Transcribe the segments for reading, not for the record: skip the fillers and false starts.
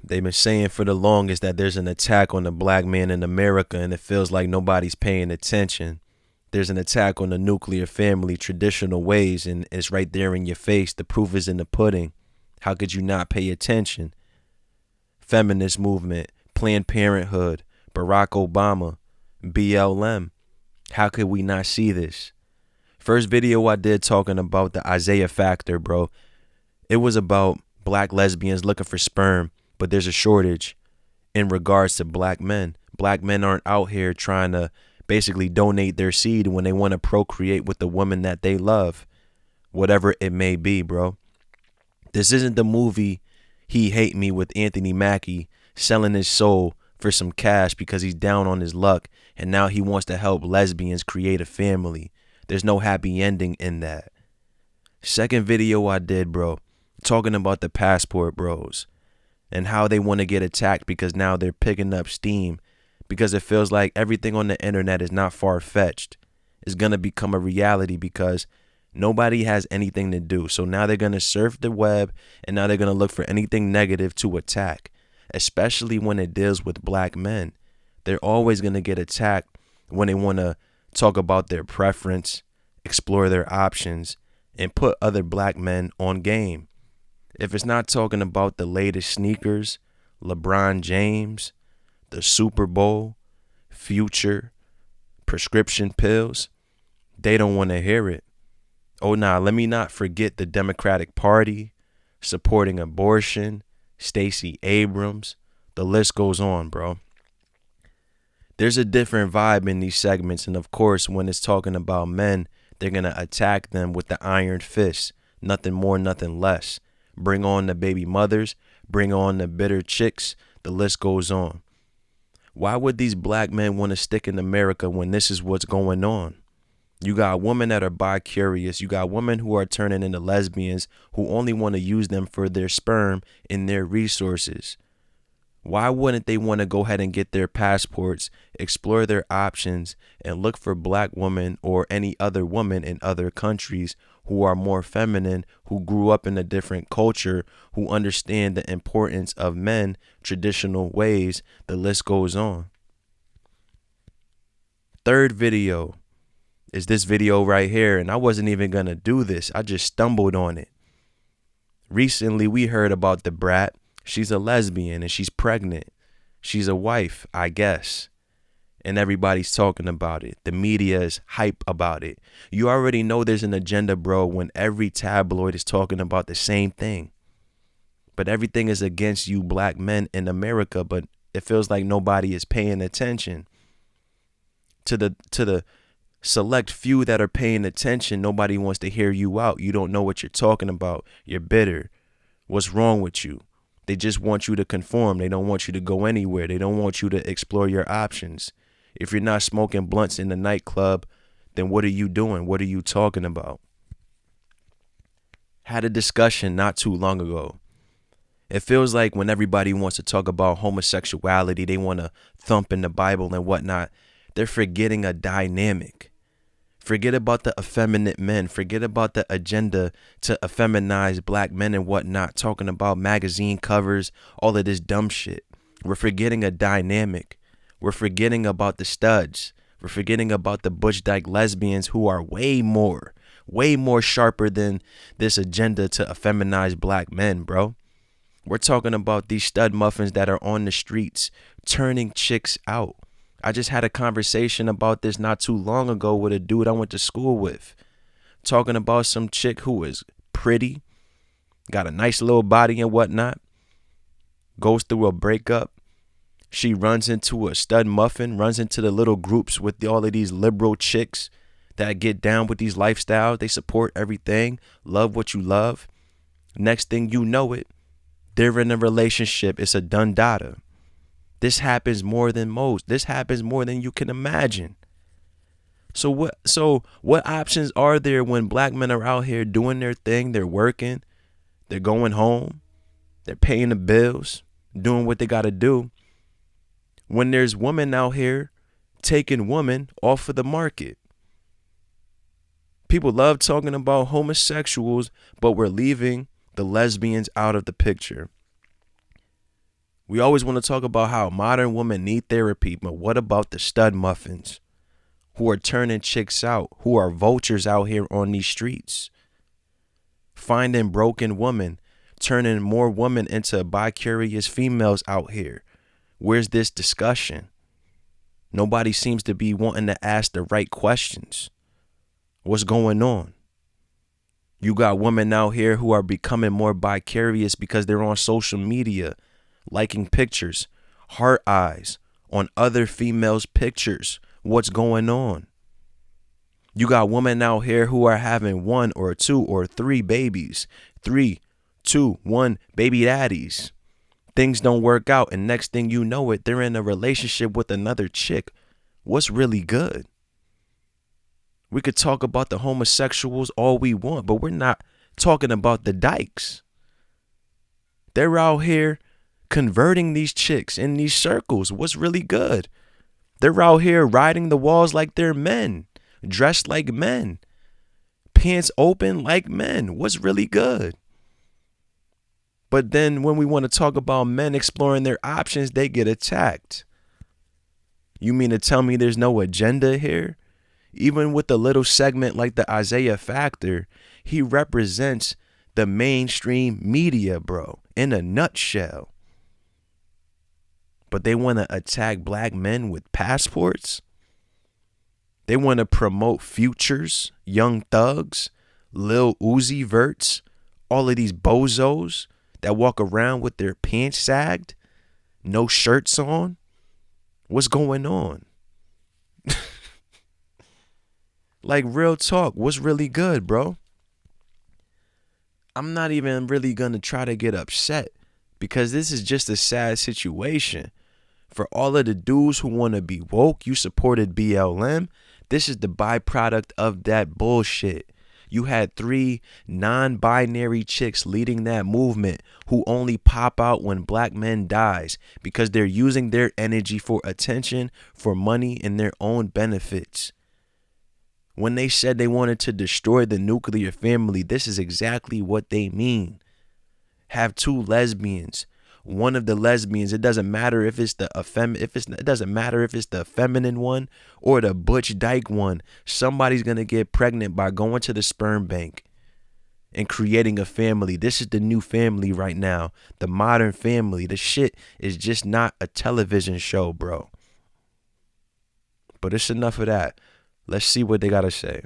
They've been saying for the longest that there's an attack on the black man in America, and it feels like nobody's paying attention. There's an attack on the nuclear family, traditional ways, and it's right there in your face. The proof is in the pudding. How could you not pay attention? Feminist movement, Planned Parenthood, Barack Obama, BLM. How could we not see this? First video I did talking about the Isaiah factor, bro. It was about black lesbians looking for sperm, but there's a shortage in regards to black men. Black men aren't out here trying to basically donate their seed when they want to procreate with the woman that they love, whatever it may be, bro. This isn't the movie He Hate Me with Anthony Mackie selling his soul for some cash because he's down on his luck and now he wants to help lesbians create a family. There's no happy ending in that. Second video I did, bro, talking about the passport bros and how they want to get attacked because now they're picking up steam because it feels like everything on the internet is not far-fetched. It's going to become a reality because nobody has anything to do. So now they're going to surf the web and now they're going to look for anything negative to attack, especially when it deals with black men. They're always going to get attacked when they want to talk about their preference, explore their options, and put other black men on game. If it's not talking about the latest sneakers, LeBron James, the Super Bowl, Future, prescription pills, they don't want to hear it. Oh, nah, let me not forget the Democratic Party, supporting abortion, Stacey Abrams. The list goes on, bro. There's a different vibe in these segments. And of course, when it's talking about men, they're going to attack them with the iron fist. Nothing more, nothing less. Bring on the baby mothers. Bring on the bitter chicks. The list goes on. Why would these black men want to stick in America when this is what's going on? You got women that are bi-curious. You got women who are turning into lesbians who only want to use them for their sperm and their resources. Why wouldn't they want to go ahead and get their passports, explore their options, and look for black women or any other woman in other countries who are more feminine, who grew up in a different culture, who understand the importance of men, traditional ways? The list goes on. Third video is this video right here, and I wasn't even going to do this. I just stumbled on it. Recently, we heard about the Brat. She's a lesbian and she's pregnant. She's a wife, I guess. And everybody's talking about it. The media is hype about it. You already know there's an agenda, bro, when every tabloid is talking about the same thing. But everything is against you black men in America, but it feels like nobody is paying attention. To the select few that are paying attention, nobody wants to hear you out. You don't know what you're talking about. You're bitter. What's wrong with you? They just want you to conform. They don't want you to go anywhere. They don't want you to explore your options. If you're not smoking blunts in the nightclub, then what are you doing? What are you talking about? Had a discussion not too long ago. It feels like when everybody wants to talk about homosexuality, they want to thump in the Bible and whatnot. They're forgetting a dynamic. Forget about the effeminate men. Forget about the agenda to effeminize black men and whatnot, talking about magazine covers, all of this dumb shit. We're forgetting a dynamic. We're forgetting about the studs. We're forgetting about the Butch Dyke lesbians who are way more sharper than this agenda to effeminize black men, bro. We're talking about these stud muffins that are on the streets turning chicks out. I just had a conversation about this not too long ago with a dude I went to school with, talking about some chick who is pretty, got a nice little body and whatnot, goes through a breakup. She runs into a stud muffin, runs into the little groups with all of these liberal chicks that get down with these lifestyles. They support everything, love what you love. Next thing you know it, they're in a relationship. It's a done data. This happens more than most. This happens more than you can imagine. So what options are there when black men are out here doing their thing? They're working, they're going home, they're paying the bills, doing what they got to do. When there's women out here taking women off of the market. People love talking about homosexuals, but we're leaving the lesbians out of the picture. We always want to talk about how modern women need therapy, but what about the stud muffins who are turning chicks out, who are vultures out here on these streets, finding broken women, turning more women into bi-curious females out here? Where's this discussion? Nobody seems to be wanting to ask the right questions. What's going on? You got women out here who are becoming more bi-curious because they're on social media, liking pictures, heart eyes on other females' pictures. What's going on? You got women out here who are having 1 or 2 or 3 babies, 3, 2, 1 baby daddies. Things don't work out, and next thing you know it, they're in a relationship with another chick. What's really good? We could talk about the homosexuals all we want, but we're not talking about the dykes. They're out here converting these chicks in these circles. What's really good? They're out here riding the walls like they're men, dressed like men, pants open like men. What's really good? But then when we want to talk about men exploring their options, they get attacked. You mean to tell me there's no agenda here? Even with a little segment like the Isaiah Factor, he represents the mainstream media, bro, in a nutshell. But they want to attack black men with passports? They want to promote Futures, Young Thugs, Lil Uzi Verts, all of these bozos that walk around with their pants sagged, no shirts on. What's going on? Like, real talk, what's really good, bro? I'm not even really going to try to get upset because this is just a sad situation. For all of the dudes who want to be woke, you supported BLM. This is the byproduct of that bullshit. You had 3 non-binary chicks leading that movement who only pop out when black men dies because they're using their energy for attention, for money, and their own benefits. When they said they wanted to destroy the nuclear family, this is exactly what they mean. Have 2 lesbians. One of the lesbians, it doesn't matter if it's the it doesn't matter if it's the feminine one or the butch dyke one. Somebody's gonna get pregnant by going to the sperm bank and creating a family. This is the new family right now, the modern family. The shit is just not a television show, bro. But it's enough of that. Let's see what they gotta say.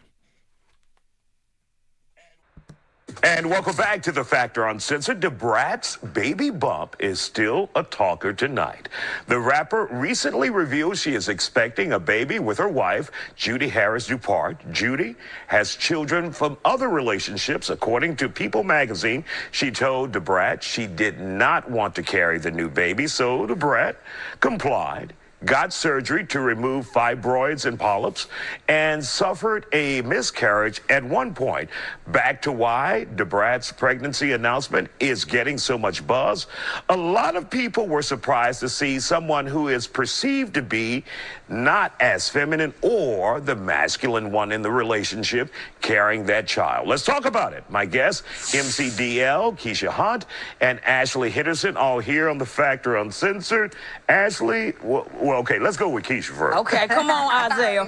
And welcome back to The Factor Uncensored. Brat's baby bump is still a talker tonight. The rapper recently revealed she is expecting a baby with her wife, Judy Harris Dupart. Judy has children from other relationships. According to People magazine, she told Brat she did not want to carry the new baby, so Brat complied, got surgery to remove fibroids and polyps, and suffered a miscarriage at one point. Back to why Brat's pregnancy announcement is getting so much buzz. A lot of people were surprised to see someone who is perceived to be not as feminine or the masculine one in the relationship carrying that child. Let's talk about it. My guests, MCDL, Keisha Hunt, and Ashley Henderson, all here on The Factor Uncensored. Ashley, well, okay, let's go with Keisha first. Okay, come on, Isaiah.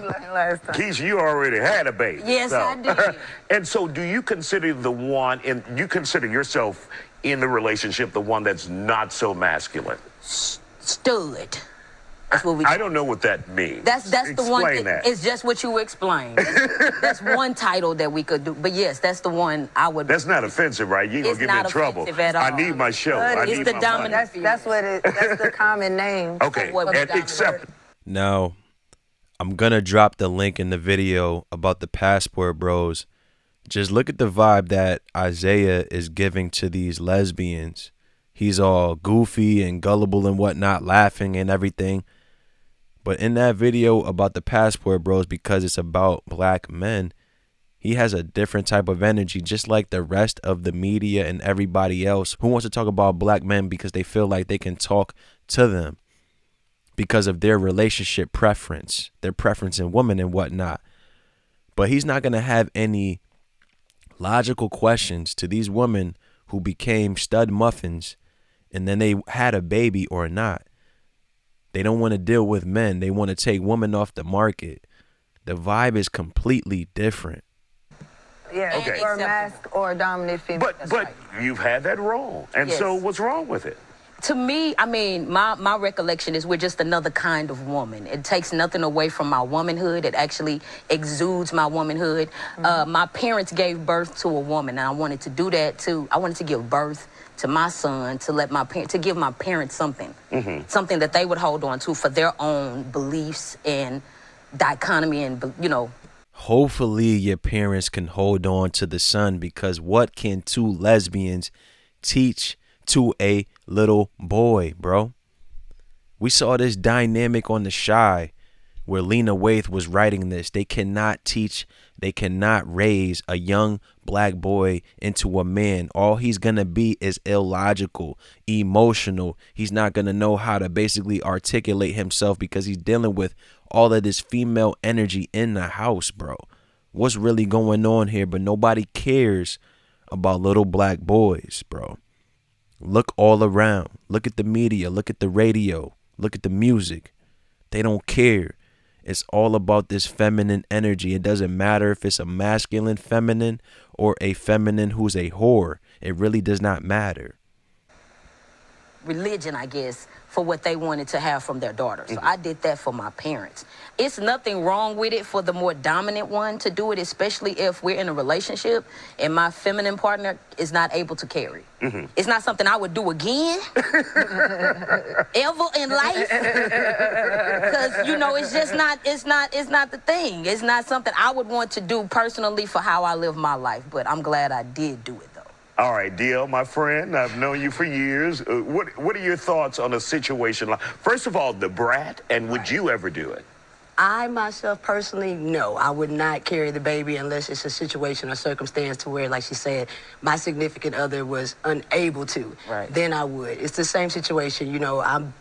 Keisha, you already had a baby. Yes, so. I did. And so do you consider you consider yourself in the relationship the one that's not so masculine? Stud. That's what we. I don't know what that means. That's Explain the one. That. It's just what you explained. That's one title that we could do. But yes, that's the one I would. That's not offensive, right? You gonna get me in trouble. At all. I need my show. I it's need the my dominant. That's what it. That's the common name. Okay, except. Now, I'm gonna drop the link in the video about the passport bros. Just look at the vibe that Isaiah is giving to these lesbians. He's all goofy and gullible and whatnot, laughing and everything. But in that video about the passport bros, because it's about black men, he has a different type of energy, just like the rest of the media and everybody else who wants to talk about black men because they feel like they can talk to them because of their relationship preference, their preference in women and whatnot. But he's not going to have any logical questions to these women who became stud muffins and then they had a baby or not. They don't want to deal with men. They want to take women off the market. The vibe is completely different. Yeah, Okay. or a mask or a dominant female. But you've had that role, and Yes. so what's wrong with it? To me, I mean, my recollection is we're just another kind of woman. It takes nothing away from my womanhood. It actually exudes my womanhood. My parents gave birth to a woman, and I wanted to do that too. I wanted to give birth to my son, to give my parents something, something that they would hold on to for their own beliefs and dichotomy and, you know. Hopefully your parents can hold on to the son, because what can two lesbians teach to a little boy, bro? We saw this dynamic on The Shy where Lena Waithe was writing this. They cannot teach, they cannot raise a young black boy into a man. All he's going to be is illogical, emotional. He's not going to know how to basically articulate himself because he's dealing with all of this female energy in the house, bro. What's really going on here? But nobody cares about little black boys, bro. Look all around. Look at the media. Look at the radio. Look at the music. They don't care. It's all about this feminine energy. It doesn't matter if it's a masculine feminine or a feminine who's a whore. It really does not matter. Religion, I guess, for what they wanted to have from their daughter. So I did that for my parents. It's nothing wrong with it for the more dominant one to do it, especially if we're in a relationship and my feminine partner is not able to carry. It's not something I would do again, ever in life. Because, you know, it's just not, it's not the thing. It's not something I would want to do personally for how I live my life. But I'm glad I did do it, though. All right, DL, my friend, I've known you for years. What are your thoughts on a situation like, first of all, the Brat, and would you ever do it? I myself personally, no, I would not carry the baby unless it's a situation or circumstance to where, like she said, my significant other was unable to. Right. Then I would. It's the same situation. You know, I'm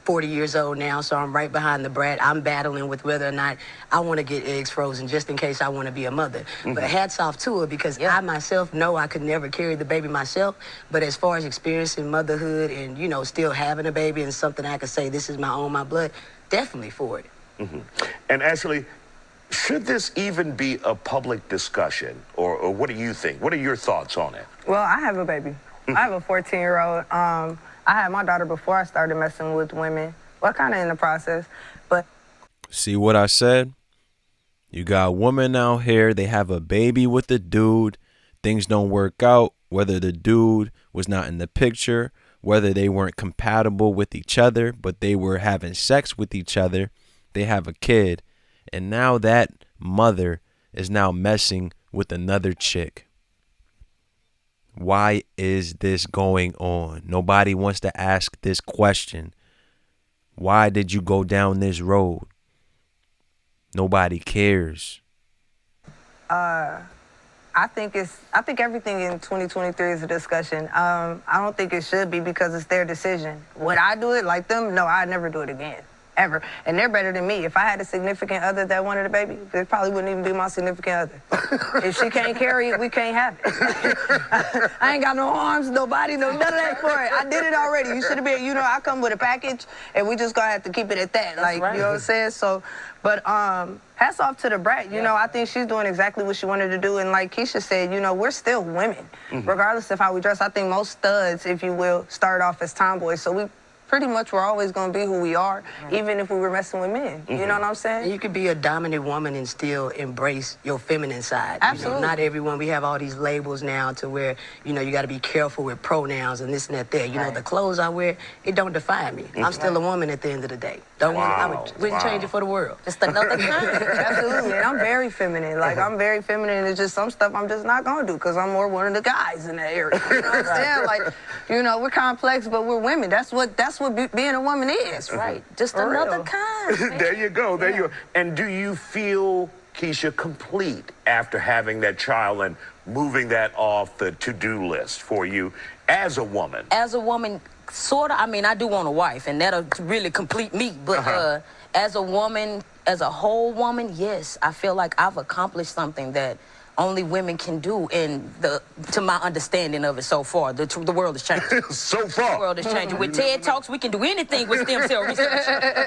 40 years old now, so I'm right behind the Brat. I'm battling with whether or not I want to get eggs frozen just in case I want to be a mother. But hats off to her, because I myself know I could never carry the baby myself. But as far as experiencing motherhood and, you know, still having a baby and something I could say, this is my own, my blood, definitely for it. And Ashley, should this even be a public discussion, or what do you think? What are your thoughts on it? Well, I have a baby. I have a 14-year-old. I had my daughter before I started messing with women. Well, kind of in the process, but. See what I said? You got women out here, they have a baby with a dude. Things don't work out, whether the dude was not in the picture, whether they weren't compatible with each other, but they were having sex with each other. They have a kid, and now that mother is now messing with another chick. Why is this going on? Nobody wants to ask this question. Why did you go down this road? Nobody cares. I think everything in 2023 is a discussion. I don't think it should be, because it's their decision. Would I do it like them? No, I'd never do it again. Ever. And they're better than me. If I had a significant other that wanted a baby, it probably wouldn't even be my significant other. If she can't carry it, we can't have it. I ain't got no arms, no body, none of that for it. I did it already. You should have been, you know, I come with a package, and we just gonna have to keep it at that. Like, you know what I'm saying? So, but hats off to the Brat. You know, I think she's doing exactly what she wanted to do. And like Keisha said, you know, we're still women, regardless of how we dress. I think most studs, if you will, start off as tomboys. So we pretty much we're always going to be who we are, even if we were messing with men. You know what I'm saying? And you could be a dominant woman and still embrace your feminine side. Absolutely. You know, not everyone, we have all these labels now to where, you know, you got to be careful with pronouns and this and that there. You know, the clothes I wear, it don't define me. I'm still a woman at the end of the day. I wouldn't change it for the world. Just another kind. Absolutely. And I'm very feminine. Like, I'm very feminine. It's just some stuff I'm just not going to do, because I'm more one of the guys in that area. You know what I'm saying? Like, you know, we're complex, but we're women. That's what being a woman is. That's right. Just For another real. kind. Man. There you go. There you go. And do you feel, Keisha, complete after having that child and moving that off the to-do list for you as a woman? As a woman, sort of. I mean, I do want a wife, and that'll really complete me. But as a woman, as a whole woman, yes, I feel like I've accomplished something that only women can do, to my understanding of it so far. The world is changing. So The far. world is changing. With TED Talks, we can do anything with stem cell research.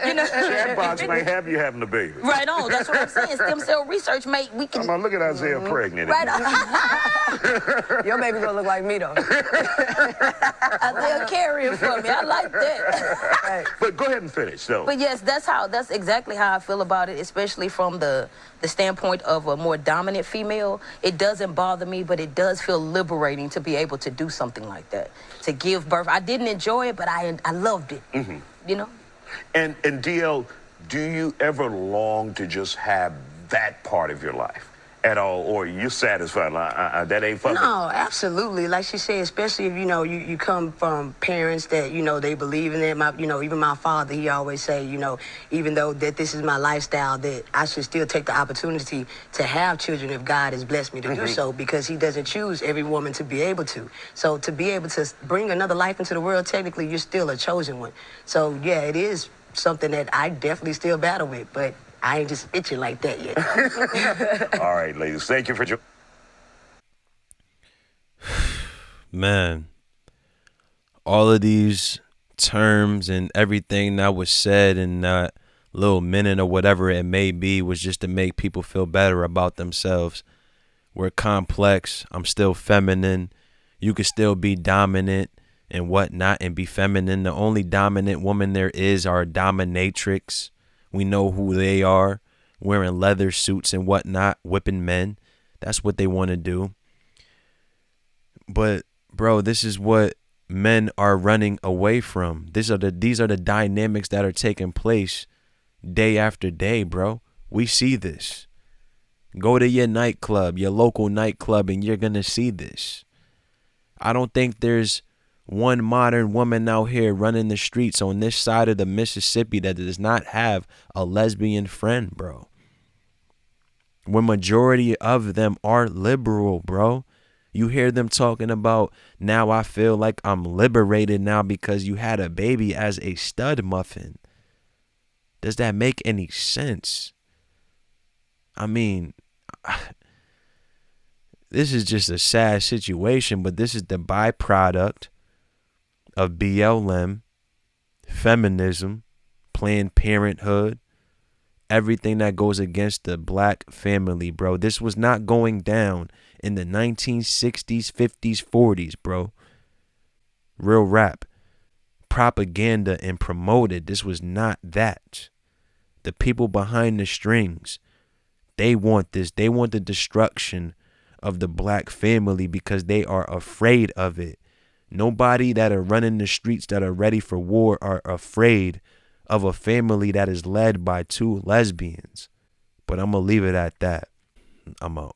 You know? Chatbots may have you having a baby. Right on. That's what I'm saying. Stem cell research, mate. We can. Come on, look at Isaiah pregnant. Right on. Your baby gonna look like me though. Isaiah carrying for me. I like that. Right. But go ahead and finish, though. But yes, that's exactly how I feel about it, especially from the standpoint of a more dominant female. It doesn't bother me, but it does feel liberating to be able to do something like that, to give birth. I didn't enjoy it, but I loved it. You know. And DL, do you ever long to just have that part of your life at all, or you satisfied? That ain't fun. No, absolutely. Like she said, especially if you come from parents that they believe in it. Even my father, he always say, even though that this is my lifestyle, that I should still take the opportunity to have children if God has blessed me to do so, because He doesn't choose every woman to be able to. So to be able to bring another life into the world, technically, you're still a chosen one. So yeah, it is something that I definitely still battle with, but I ain't just itching like that yet. All right, ladies, thank you for joining. Man, all of these terms and everything that was said in that little minute or whatever it may be was just to make people feel better about themselves. We're complex. I'm still feminine. You could still be dominant and whatnot and be feminine. The only dominant woman there is are dominatrix. We know who they are, wearing leather suits and whatnot, whipping men. That's what they want to do. But, bro, this is what men are running away from. These are the dynamics that are taking place day after day, bro. We see this. Go to your nightclub, your local nightclub, and you're going to see this. I don't think there's one modern woman out here running the streets on this side of the Mississippi that does not have a lesbian friend, bro. When majority of them are liberal, bro. You hear them talking about, now I feel like I'm liberated now because you had a baby as a stud muffin. Does that make any sense? I mean, this is just a sad situation, but this is the byproduct of BLM, feminism, Planned Parenthood, everything that goes against the black family, bro. This was not going down in the 1960s, 50s, 40s, bro. Real rap. Propaganda and promoted. This was not that. The people behind the strings, they want this. They want the destruction of the black family because they are afraid of it. Nobody that are running the streets that are ready for war are afraid of a family that is led by two lesbians. But I'm going to leave it at that. I'm out.